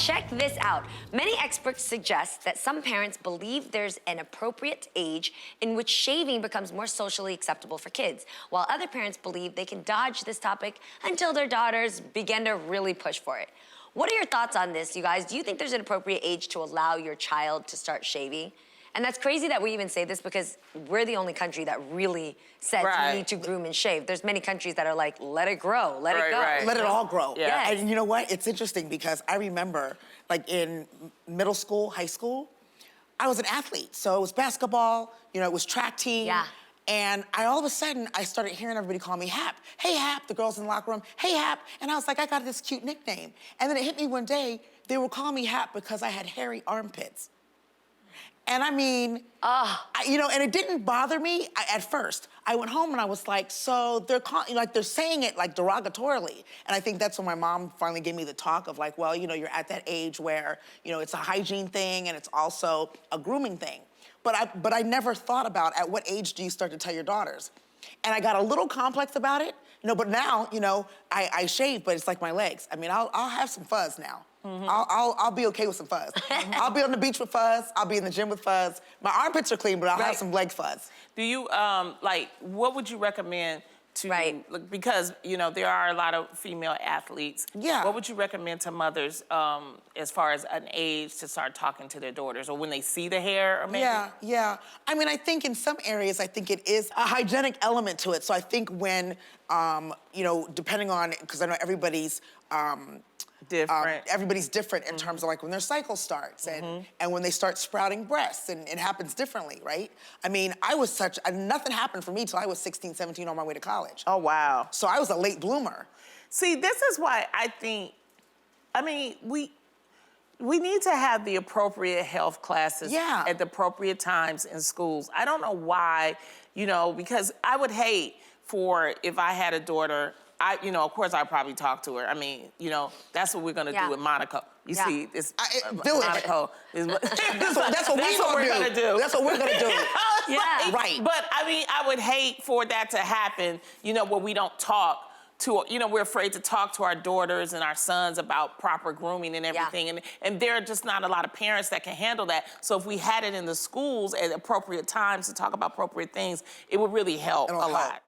check this out. Many experts suggest that some parents believe there's an appropriate age in which shaving becomes more socially acceptable for kids, while other parents believe they can dodge this topic until their daughters begin to really push for it. What are your thoughts on this, you guys? Do you think there's an appropriate age to allow your child to start shaving? And that's crazy that we even say this because we're the only country that really says you need to groom and shave. There's many countries that are like, let it grow, let it go. Let it all grow. Yeah. And you know what? It's interesting because I remember, like in middle school, high school, I was an athlete. So it was basketball, you know, it was track team. Yeah. And all of a sudden, I started hearing everybody call me Hap. Hey, Hap, the girls in the locker room. Hey, Hap. And I was like, I got this cute nickname. And then it hit me one day, they were calling me Hap because I had hairy armpits. And I mean, you know, and it didn't bother me at first. I went home and I was like, so they're they're saying it like derogatorily. And I think that's when my mom finally gave me the talk of like, well, you know, you're at that age where, you know, it's a hygiene thing and it's also a grooming thing. But I never thought about at what age do you start to tell your daughters? And I got a little complex about it. You know, but now, you know, I shave, but it's like my legs. I mean, I'll have some fuzz now. I'll be okay with some fuzz. I'll be on the beach with fuzz. I'll be in the gym with fuzz. My armpits are clean, but I'll have some leg fuzz. Do you, like, what would you recommend to, because, you know, there are a lot of female athletes. Yeah. What would you recommend to mothers as far as an age to start talking to their daughters or when they see the hair or maybe? Yeah. I mean, I think in some areas, I think it is a hygienic element to it. So I think when, you know, depending on, because I know everybody's, everybody's different in terms of like when their cycle starts and when they start sprouting breasts, and it happens differently, right? I mean, I was nothing happened for me till I was 16, 17 on my way to college. Oh, wow. So I was a late bloomer. See, this is why I think, I mean, we need to have the appropriate health classes at the appropriate times in schools. I don't know why, you know, because I would hate for, if I had a daughter, you know, of course, I'd probably talk to her. I mean, you know, that's what we're gonna do with Monaco. You see, it's Monaco. That's what we're gonna do. That's what we're gonna do. Right. But I mean, I would hate for that to happen, you know, where we don't talk to, you know, we're afraid to talk to our daughters and our sons about proper grooming and everything. And there are just not a lot of parents that can handle that. So if we had it in the schools at appropriate times to talk about appropriate things, it would really help a lot.